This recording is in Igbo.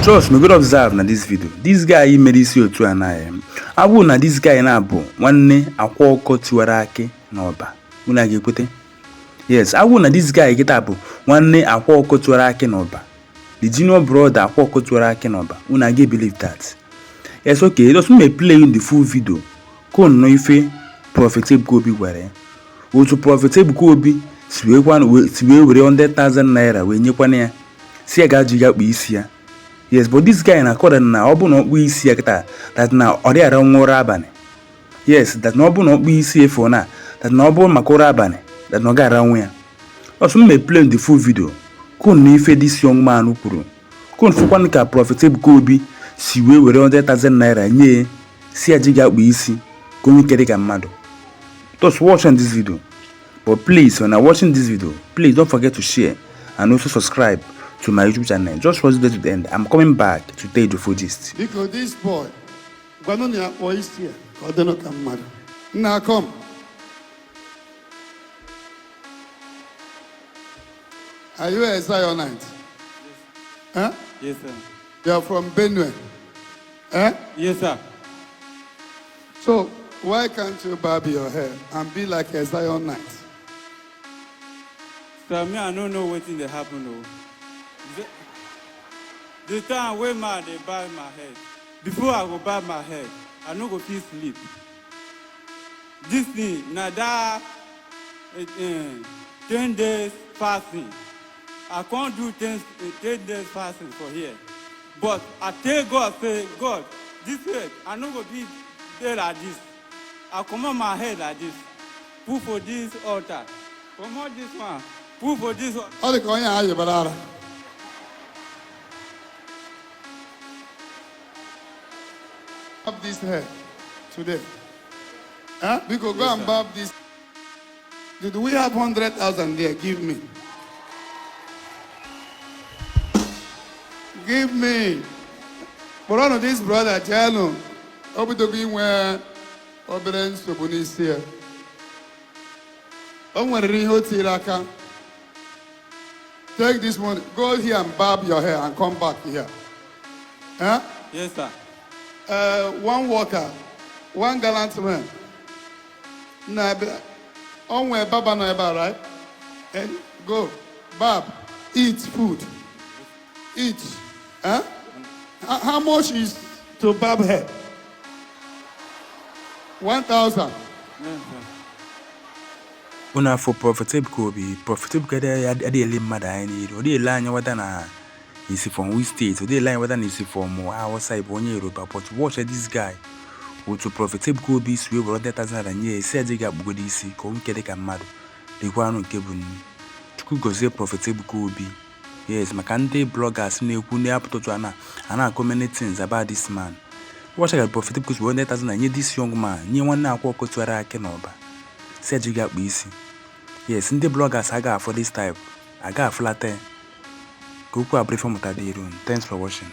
Trust me, good observe na this video. This guy made isi otu anaghị. Abụ na this guy na-abụ nwanne akwa ọkọ tiwara akị n'ọba. Unu ga-ekwete? Yes, abụ na this guy kita bụ nwanne akwa ọkọ tiwara akị n'ọba. The junior brother akwa ọkọ tiwara akị n'ọba. Unu ga-believe that? Yes, okay. Just me play in the full video. Ko no ife Prophet Ebuka Obi gwara. Otu Prophet Ebuka Obi si wee were 100,000 naira wee nyekwana ya. Si ya ga-ajụ ya kpụ isi ya. Yes, but this guy na called na obu no kpu isi ya kita that na ori ara nwụrụ abani. Yes, that na obu no kpu isi efo na that na obu makora abani that no ga ara nwe ya. Also me play the full video. Ko no ife this young man kwuru. Ko nfukwan ka Prophet Ebuka Obi si wee were 100,000 naira nye si ya jiga kpu isi ko nwe kere ka mmadụ. Just watch on this video. But please, when I'm watching this video, please don't forget to share and also subscribe to my YouTube channel. Just watch this to the end. I'm coming back to tell you the full gist. Because this boy, Guanonia boys here, God don't come mad. Now come. Are you a Zionite? Yes. Huh? Yes, sir. You're from Benue? Huh? Yes, sir. So, why can't you barb your hair and be like a Zionite? Sir, me, I don't know what thing that happened, though. The time when they barb my head, before I go barb my head, I no go feel sleep. This thing, now that 10 days fasting, I can't do 10 days fasting for here. But I tell God, say, God, this way, I no go be there like this. I come on my head like this. Put for this altar. Come on this one. Put for this one. All the coin are you, but barb this hair today. Huh? We could go and barb this. Did we have 100,000 there? Give me. Give me. But one of these brother, Jano, Obi to be where Oberens to Bunis here. Take this one, go here and barb your hair and come back here. Huh? Yes, sir. One worker, one gallant man. On where Baba no eba, right? And go, barb, eat food. Eat. Huh? How much is to barb hair? 1,000. Yes, sir. Una for Prophet Ebuka Obi, Prophet Ebuka dey le mmadụ anyị niile. O dey line whether na is from which state, o dey line whether na is from outside onye Yoruba. But watch this guy. Otu Prophet Ebuka Obi si wee 100,000 naira nye esi aje ga-akpụgodo isi ka o nkede ka mmadụ. Lekwa anụ nke bụ nni. Chukwu gozie Prophet Ebuka Obi. Yes, maka ndị bloggers na-ekwu ndị apụtụtụ a na-akọ many things about this man. Watch that Prophet Ebuka Obi 100,000 naira nye this young man, nye nwanne akwa ọkọ tiwara akị n'ọba. Si aje ga-akpụ isi. Yes, ndị bloggers aga afọ this type. Aga aflate. Ka okwu abụrụ ife mụta dị iru. Thanks for watching.